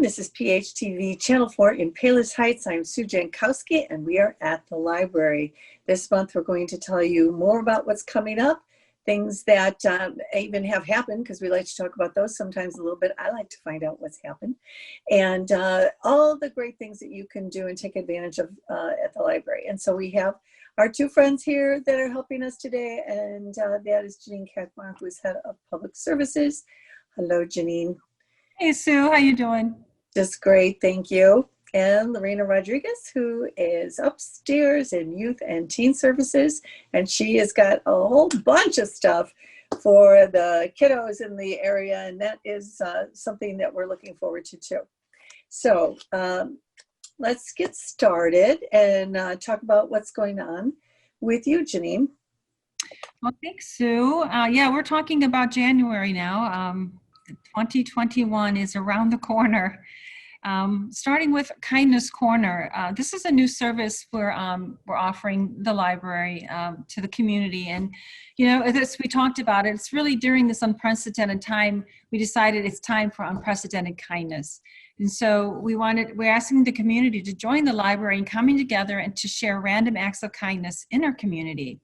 This is PHTV Channel 4 in Palos Heights. I'm Sue Jankowski, and we are at the library. This month, we're going to tell you more about what's coming up, things that even have happened, because we like to talk about those sometimes a little bit. I like to find out what's happened, and all the great things that you can do and take advantage of at the library. And so we have our two friends here that are helping us today, and that is Janine Kakmar, who is Head of Public Services. Hello, Janine. Hey, Sue, how you doing? Just great, thank you. And Lorena Rodriguez, who is upstairs in Youth and Teen Services, and she has got a whole bunch of stuff for the kiddos in the area, and that is something that we're looking forward to too. So let's get started and talk about what's going on with you, Janine. Well, thanks, Sue. Yeah, we're talking about January now. 2021 is around the corner. Starting with Kindness Corner. This is a new service we're offering the library to the community. And, you know, as we talked about it, it's really during this unprecedented time, we decided it's time for unprecedented kindness. And so we're asking the community to join the library and coming together and to share random acts of kindness in our community.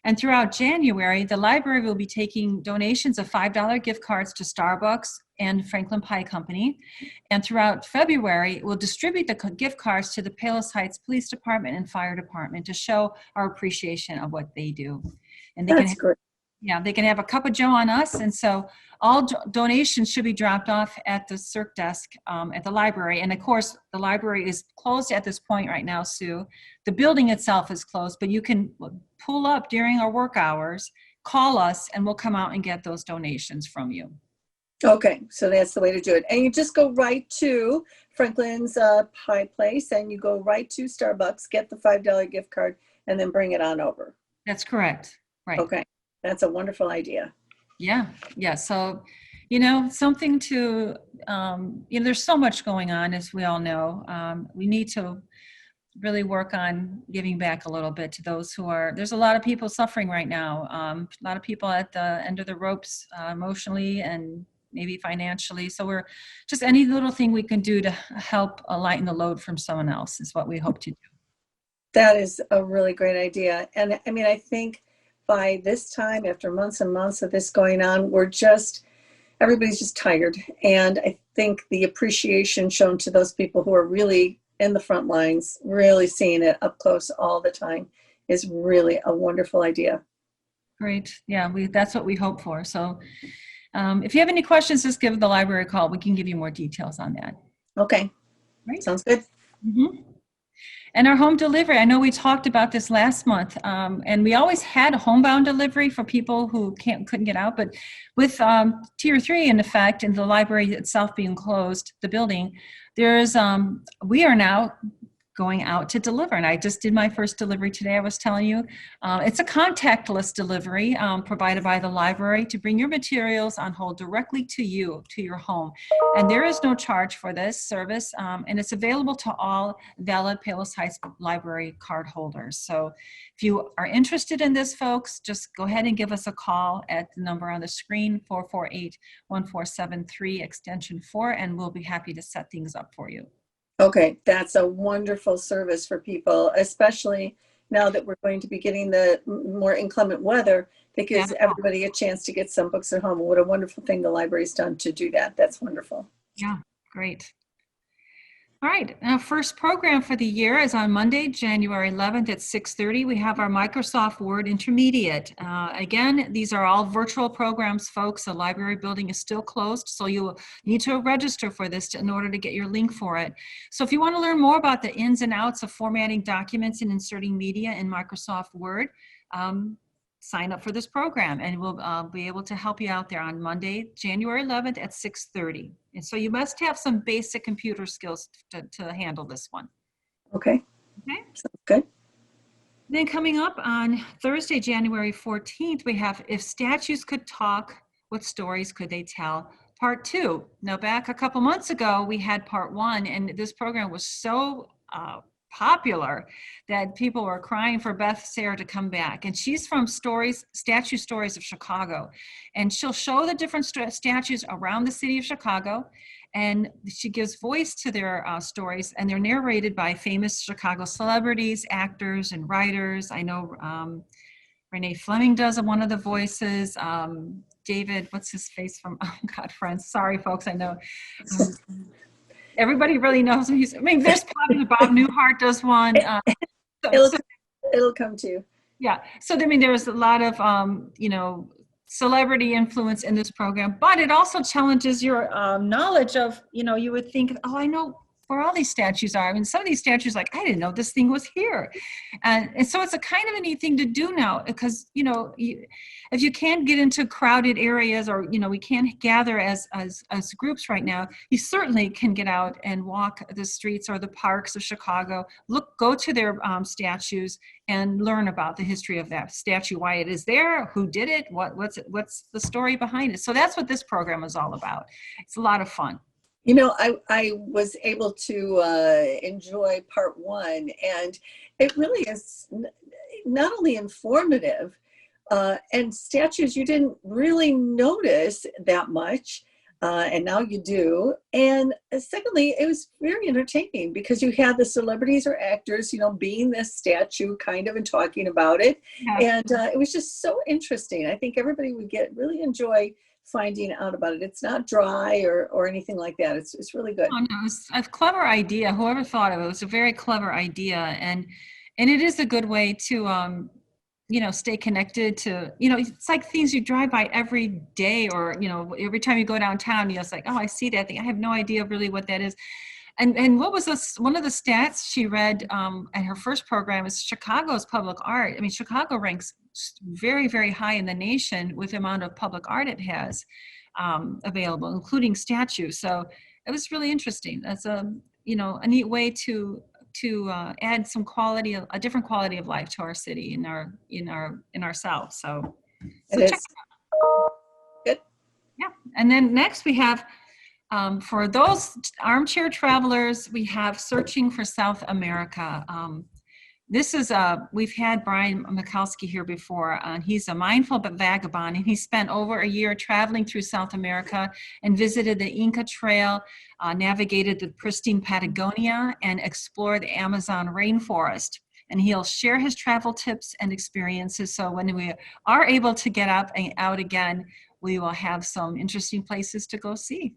And throughout January, the library will be taking donations of $5 gift cards to Starbucks and Franklin Pie Company. And throughout February, we'll distribute the gift cards to the Palos Heights Police Department and Fire Department to show our appreciation of what they do. And That's great. Yeah, they can have a cup of joe on us. And so all donations should be dropped off at the circ desk at the library. And of course, the library is closed at this point right now, Sue. The building itself is closed, but you can pull up during our work hours, call us, and we'll come out and get those donations from you. Okay, so that's the way to do it. And you just go right to Franklin's Pie Place, and you go right to Starbucks, get the $5 gift card, and then bring it on over. That's correct. Right. Okay, that's a wonderful idea. Yeah. So, you know, something to, you know, there's so much going on, as we all know. We need to really work on giving back a little bit to those there's a lot of people suffering right now. A lot of people at the end of the ropes emotionally and maybe financially. So we're just any little thing we can do to help lighten the load from someone else is what we hope to do. That is a really great idea. And I mean, I think by this time, after months and months of this going on, everybody's just tired. And I think the appreciation shown to those people who are really in the front lines, really seeing it up close all the time is really a wonderful idea. Great. Yeah, that's what we hope for. So if you have any questions, just give the library a call. We can give you more details on that. Okay. Right. Sounds good. Mm-hmm. And our home delivery, I know we talked about this last month, and we always had a homebound delivery for people who couldn't get out, but with Tier 3 in effect and the library itself being closed, the building, we are now going out to deliver. And I just did my first delivery today, I was telling you. It's a contactless delivery provided by the library to bring your materials on hold directly to you, to your home. And there is no charge for this service, and it's available to all valid Palos Heights Library card holders. So if you are interested in this, folks, just go ahead and give us a call at the number on the screen, 448-1473, extension 4, and we'll be happy to set things up for you. Okay, that's a wonderful service for people, especially now that we're going to be getting the more inclement weather that gives everybody a chance to get some books at home. What a wonderful thing the library's done to do that. That's wonderful. Yeah, great. All right, our first program for the year is on Monday, January 11th at 6:30. We have our Microsoft Word Intermediate. Again, these are all virtual programs, folks. The library building is still closed, so you need to register for this in order to get your link for it. So if you want to learn more about the ins and outs of formatting documents and inserting media in Microsoft Word, sign up for this program, and we'll be able to help you out there on Monday, January 11th at 6:30. And so you must have some basic computer skills to handle this one. Okay. Sounds good. Then coming up on Thursday, January 14th, we have If Statues Could Talk, What Stories Could They Tell? Part 2. Now, back a couple months ago, we had Part 1, and this program was so popular that people were crying for Beth Sayre to come back. And she's from Statue Stories of Chicago. And she'll show the different statues around the city of Chicago. And she gives voice to their stories, and they're narrated by famous Chicago celebrities, actors, and writers. I know Renee Fleming does one of the voices. David, what's his face from, oh God, Friends. Sorry, folks, I know. Everybody really knows him. There's probably Bob Newhart does one. It'll come to you. Yeah. So, there's a lot of, celebrity influence in this program, but it also challenges your knowledge of, you would think, oh, I know where all these statues are. Some of these statues, like, I didn't know this thing was here. And so it's a kind of a neat thing to do now, because, if you can't get into crowded areas, or, we can't gather as groups right now, you certainly can get out and walk the streets or the parks of Chicago, go to their statues and learn about the history of that statue, why it is there, who did it, what's the story behind it. So that's what this program is all about. It's a lot of fun. I was able to enjoy part one, and it really is not only informative, and statues you didn't really notice that much, and now you do. And secondly, it was very entertaining because you had the celebrities or actors, being this statue kind of and talking about it. Yeah. And it was just so interesting. I think everybody would really enjoy finding out about it. It's not dry or anything like that. It's really good. Oh, no, it's a clever idea. Whoever thought of it, it was a very clever idea, and it is a good way to stay connected to, it's like things you drive by every day, or every time you go downtown, it's like, oh, I see that thing. I have no idea really what that is. And what was this? One of the stats she read at her first program is Chicago's public art. Chicago ranks very, very high in the nation with the amount of public art it has available, including statues. So it was really interesting. That's a neat way to add some quality, a different quality of life to our city in our South. So check it out. Good. Yeah. And then next we have, for those armchair travelers, we have Searching for South America. This is we've had Brian Mikowski here before. He's a mindful vagabond, and he spent over a year traveling through South America and visited the Inca Trail, navigated the pristine Patagonia, and explored the Amazon rainforest. And he'll share his travel tips and experiences. So when we are able to get up and out again, we will have some interesting places to go see.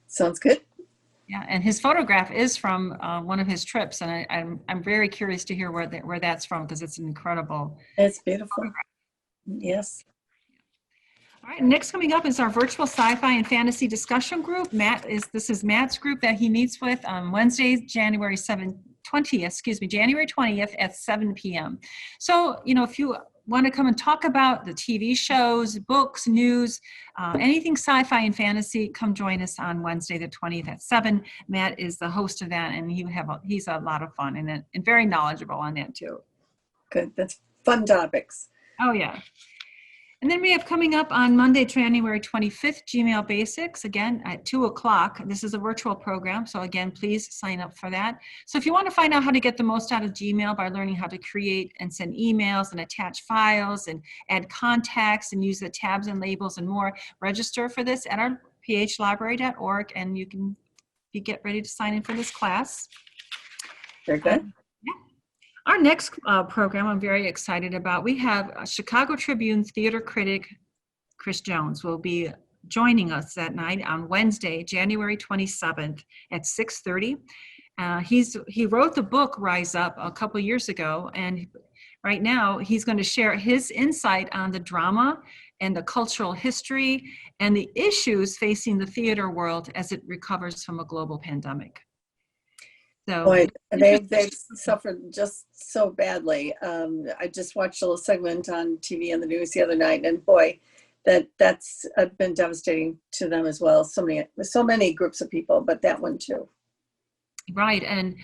Sounds good. Yeah, and his photograph is from one of his trips, and I'm very curious to hear where that's from, because it's an incredible. It's beautiful. Photograph. Yes. All right, next coming up is our virtual sci-fi and fantasy discussion group. This is Matt's group that he meets with on Wednesday, January 20th at 7 p.m. So, if you want to come and talk about the TV shows, books, news, anything sci-fi and fantasy, come join us on Wednesday the 20th at 7. Matt is the host of that, and he's a lot of fun and very knowledgeable on that too. Good. That's fun topics. Oh, yeah. And then we have coming up on Monday, January 25th, Gmail Basics, again at 2 o'clock. This is a virtual program, so again, please sign up for that. So if you want to find out how to get the most out of Gmail by learning how to create and send emails and attach files and add contacts and use the tabs and labels and more, register for this at our phlibrary.org, and you can get ready to sign in for this class. Very good. Our next program I'm very excited about. We have Chicago Tribune theater critic Chris Jones will be joining us that night on Wednesday, January 27th at 6:30. He wrote the book Rise Up a couple years ago, and right now he's going to share his insight on the drama and the cultural history and the issues facing the theater world as it recovers from a global pandemic. So boy, they've suffered just so badly. I just watched a little segment on TV on the news the other night, and boy, that's been devastating to them as well. So many groups of people, but that one too. Right, and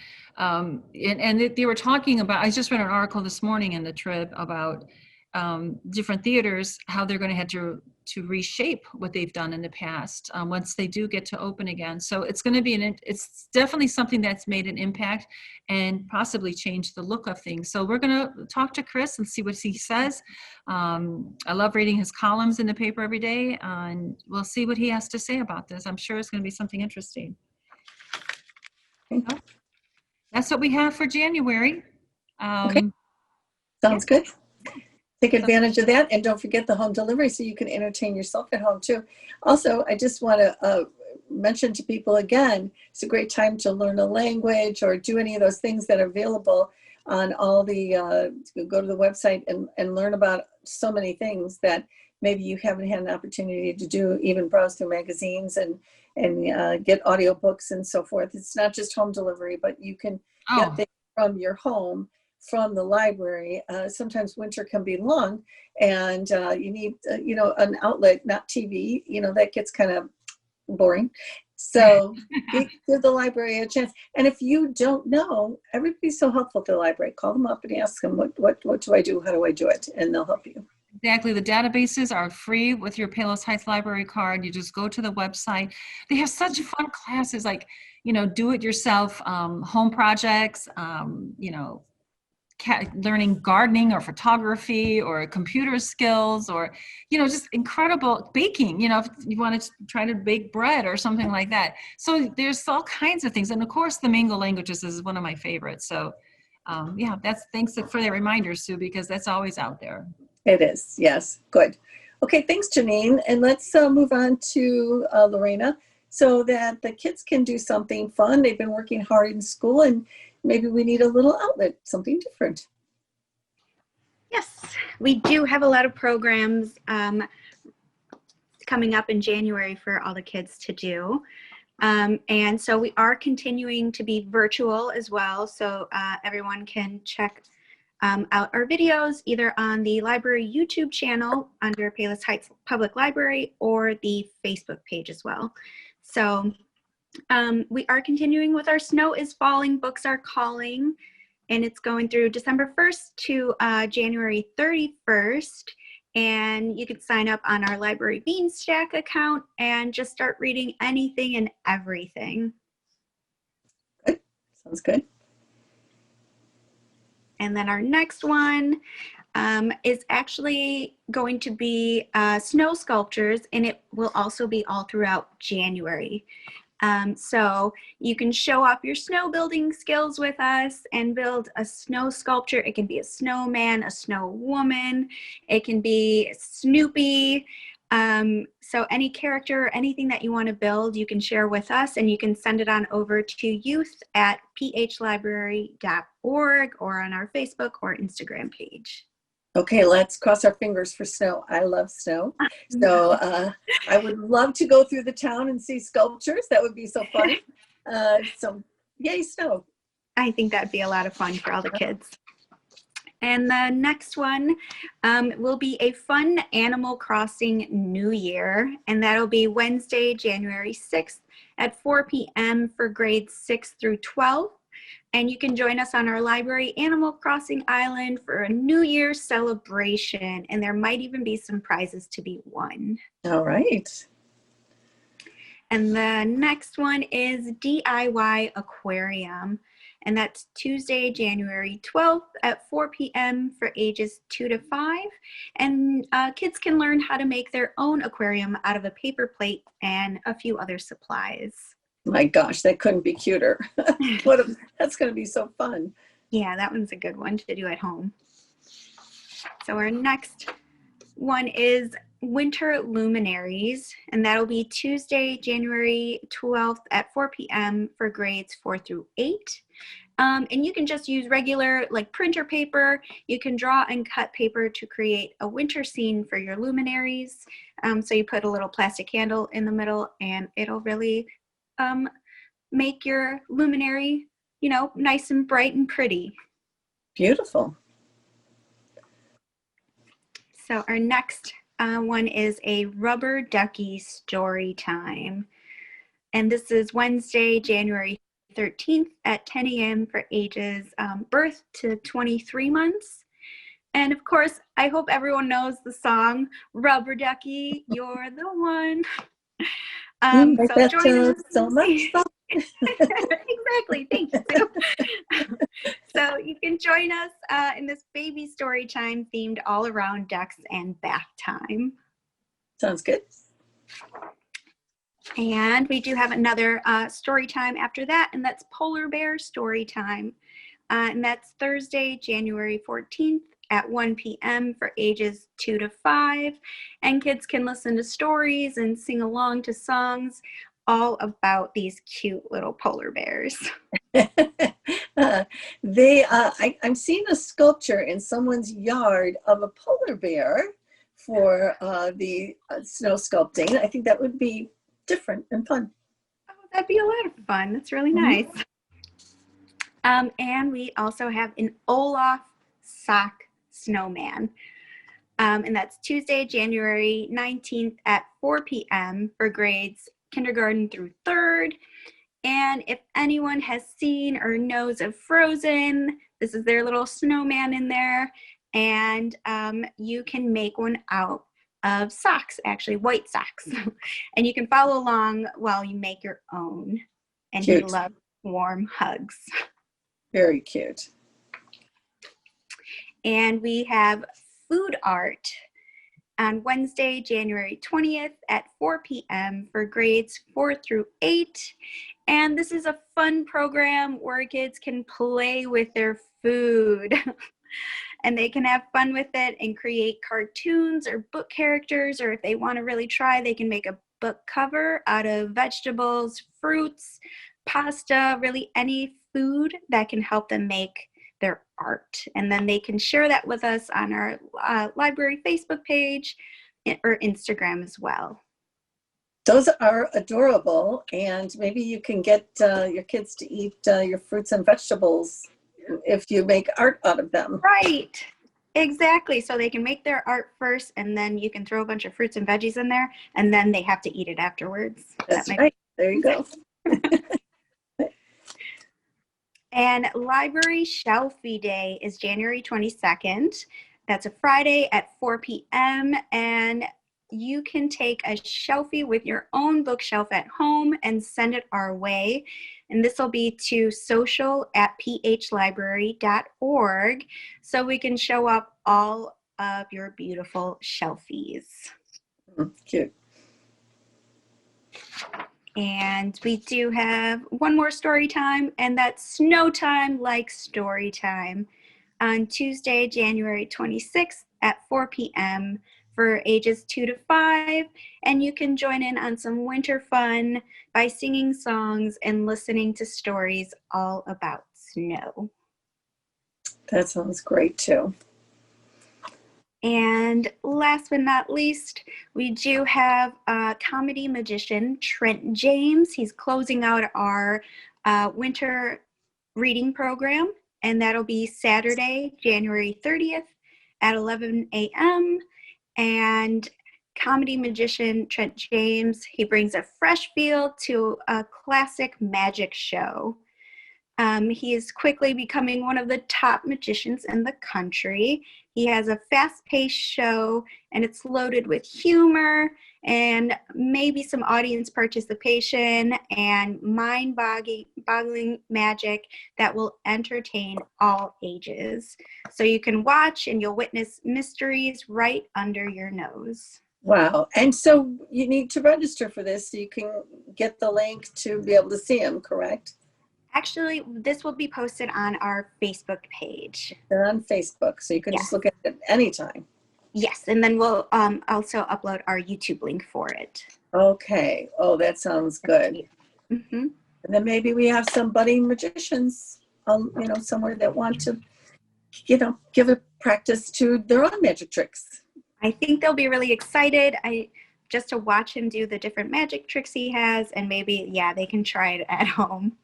they were talking about. I just read an article this morning in the Trib about different theaters, how they're going to have to reshape what they've done in the past once they do get to open again. So it's going to be it's definitely something that's made an impact and possibly changed the look of things. So we're going to talk to Chris and see what he says. I love reading his columns in the paper every day, and we'll see what he has to say about this. I'm sure it's going to be something interesting. So that's what we have for January. Okay, sounds good. Take advantage of that, and don't forget the home delivery so you can entertain yourself at home too. Also, I just want to mention to people again, it's a great time to learn a language or do any of those things that are available on all the, go to the website and learn about so many things that maybe you haven't had an opportunity to do, even browse through magazines and get audiobooks and so forth. It's not just home delivery, but you can get things from your home, from the library. Sometimes winter can be long, and you need an outlet, not TV. That gets kind of boring. So give the library a chance. And if you don't know, everybody's so helpful at the library. Call them up and ask them, what do I do? How do I do it? And they'll help you. Exactly. The databases are free with your Palos Heights Library card. You just go to the website. They have such fun classes like, do it yourself, home projects, learning gardening or photography or computer skills, or just incredible baking, if you want to try to bake bread or something like that. So there's all kinds of things, and of course the Mingo languages is one of my favorites. So thanks for that reminder, Sue, because that's always out there. It is, yes. Good. Okay, thanks, Janine, and let's move on to Lorena, so that the kids can do something fun. They've been working hard in school, and maybe we need a little outlet, something different. Yes, we do have a lot of programs coming up in January for all the kids to do. And so we are continuing to be virtual as well. So everyone can check out our videos either on the library YouTube channel under Palos Heights Public Library or the Facebook page as well. So we are continuing with our Snow is Falling, Books Are Calling, and it's going through December 1st to January 31st. And you can sign up on our Library Beanstack account and just start reading anything and everything. Good. Sounds good. And then our next one is actually going to be snow sculptures, and it will also be all throughout January. So you can show off your snow building skills with us and build a snow sculpture. It can be a snowman, a snow woman, it can be Snoopy. So any character, anything that you want to build, you can share with us, and you can send it on over to youth@phlibrary.org or on our Facebook or Instagram page. Okay, let's cross our fingers for snow. I love snow. So I would love to go through the town and see sculptures. That would be so fun. So yay, snow. I think that'd be a lot of fun for all the kids. And the next one will be a fun Animal Crossing New Year, and that'll be Wednesday, January 6th at 4 p.m. for grades 6 through 12. And you can join us on our library Animal Crossing Island for a New Year's celebration, and there might even be some prizes to be won. All right. And the next one is DIY Aquarium, and that's Tuesday, January 12th at 4 p.m. for ages 2 to 5. And kids can learn how to make their own aquarium out of a paper plate and a few other supplies. My gosh, that couldn't be cuter. That's going to be so fun. Yeah, that one's a good one to do at home. So our next one is Winter Luminaries, and that'll be Tuesday, January 12th at 4 p.m. for grades 4 through 8. And you can just use regular printer paper. You can draw and cut paper to create a winter scene for your luminaries. So you put a little plastic candle in the middle, and it'll really make your luminary, nice and bright and pretty. Beautiful. So our next one is a Rubber Ducky Story Time. And this is Wednesday, January 13th at 10 a.m. for ages birth to 23 months. And of course, I hope everyone knows the song Rubber Ducky, You're the One. You like So that join us. so much fun. Exactly. Thank you, Sue. So you can join us in this baby story time themed all around ducks and bath time. Sounds good. And we do have another story time after that, and that's Polar Bear Story Time. And that's Thursday, January 14th at 1 p.m. for ages 2 to 5. And kids can listen to stories and sing along to songs all about these cute little polar bears. I'm seeing a sculpture in someone's yard of a polar bear for the snow sculpting. I think that would be different and fun. Oh, that'd be a lot of fun. That's really nice. And we also have an Olaf sock snowman. And that's Tuesday, January 19th at 4 p.m. for grades kindergarten through 3rd. And if anyone has seen or knows of Frozen, this is their little snowman in there. And you can make one out of socks, actually white socks. And you can follow along while you make your own. And Cute. he loves warm hugs. Very cute. And we have food art on Wednesday, January 20th at 4 p.m. for grades 4 through 8. And this is a fun program where kids can play with their food. And they can have fun with it and create cartoons or book characters, or if they want to really try, they can make a book cover out of vegetables, fruits, pasta, really any food that can help them make their art. And then they can share that with us on our library Facebook page or Instagram as well. Those are adorable, and maybe you can get your kids to eat your fruits and vegetables if you make art out of them. Right, exactly. So they can make their art first, and then you can throw a bunch of fruits and veggies in there, and then they have to eat it afterwards. That's right. There you go. And Library Shelfy Day is January 22nd. That's a Friday at 4 p.m. And you can take a Shelfie with your own bookshelf at home and send it our way. And this will be to social@phlibrary.org so we can show up all of your beautiful Shelfies. Cute. And we do have one more story time, and that's Snow Time Like Story Time on Tuesday, January 26th at 4 p.m. for ages 2 to 5. And you can join in on some winter fun by singing songs and listening to stories all about snow. That sounds great too. And last but not least, we do have comedy magician Trent James. He's closing out our winter reading program, and that'll be Saturday, January 30th at 11 a.m. And comedy magician Trent James, he brings a fresh feel to a classic magic show. He is quickly becoming one of the top magicians in the country. He has a fast-paced show, and it's loaded with humor and maybe some audience participation and mind-boggling magic that will entertain all ages. So you can watch and you'll witness mysteries right under your nose. Wow. And so you need to register for this so you can get the link to be able to see him, correct? Actually, this will be posted on our Facebook page. They're on Facebook, so you can just look at it anytime. Yes, and then we'll also upload our YouTube link for it. Okay. Oh, that sounds good. Mm-hmm. And then maybe we have some budding magicians, somewhere that want to, give a practice to their own magic tricks. I think they'll be really excited. Just to watch him do the different magic tricks he has, and maybe, they can try it at home.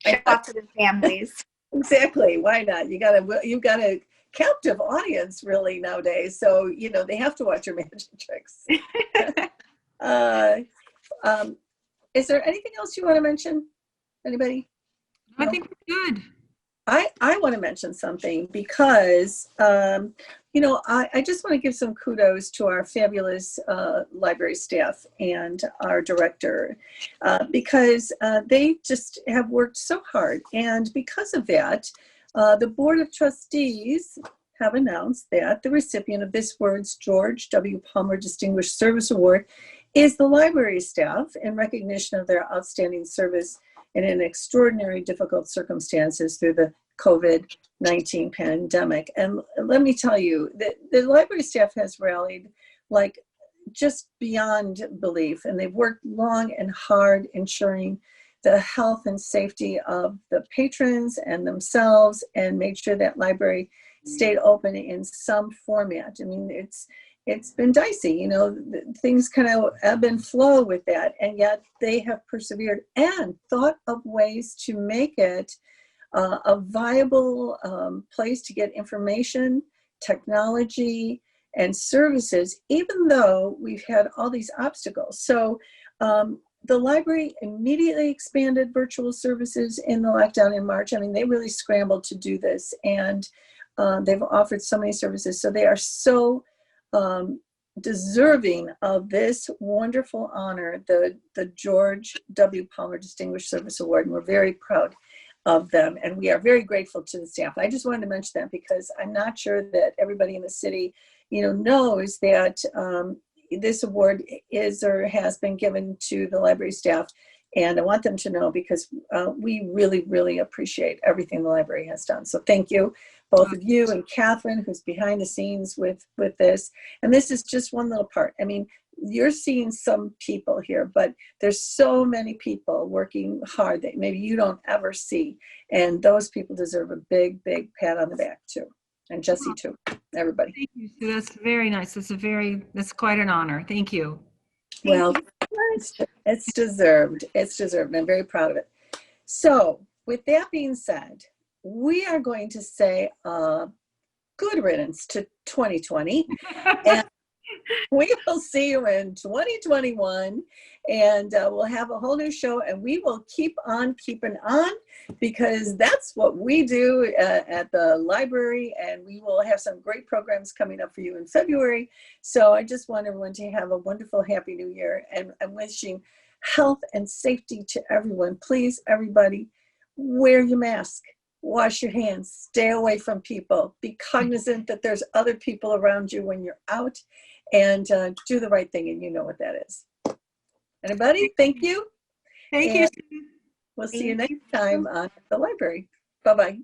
Show off to the families. Exactly. Why not? You got a captive audience really nowadays. So, they have to watch your magic tricks. Is there anything else you want to mention? Anybody? I think we're good. I want to mention something because, I just want to give some kudos to our fabulous library staff and our director because they just have worked so hard. And because of that, the Board of Trustees have announced that the recipient of this word's George W. Palmer Distinguished Service Award is the library staff in recognition of their outstanding service in an extraordinary difficult circumstances through the COVID-19 pandemic. And let me tell you that the library staff has rallied like just beyond belief, and they've worked long and hard ensuring the health and safety of the patrons and themselves, and made sure that library stayed open in some format. I mean, it's been dicey, things kind of ebb and flow with that, and yet they have persevered and thought of ways to make it a viable place to get information, technology, and services, even though we've had all these obstacles. So the library immediately expanded virtual services in the lockdown in March. I mean, they really scrambled to do this, and they've offered so many services. So they are so deserving of this wonderful honor, the George W. Palmer Distinguished Service Award, and we're very proud of them, and we are very grateful to the staff. I just wanted to mention that because I'm not sure that everybody in the city, knows that this award is or has been given to the library staff, and I want them to know because we really, really appreciate everything the library has done. So thank you, both of you, and Catherine, who's behind the scenes with this. And this is just one little part. I mean, you're seeing some people here, but there's so many people working hard that maybe you don't ever see. And those people deserve a big, big pat on the back too. And Jesse too, everybody. Thank you, Sue. That's very nice. That's quite an honor. Thank you. Well, it's deserved. It's deserved. I'm very proud of it. So with that being said, we are going to say good riddance to 2020. And we will see you in 2021, and we'll have a whole new show, and we will keep on keeping on because that's what we do at the library, and we will have some great programs coming up for you in February. So I just want everyone to have a wonderful, happy new year, and I'm wishing health and safety to everyone. Please, everybody, wear your mask. Wash your hands, stay away from people, be cognizant that there's other people around you when you're out, and do the right thing, and you know what that is. Anybody, thank you. Thank you. We'll see you next time at the library. Bye-bye.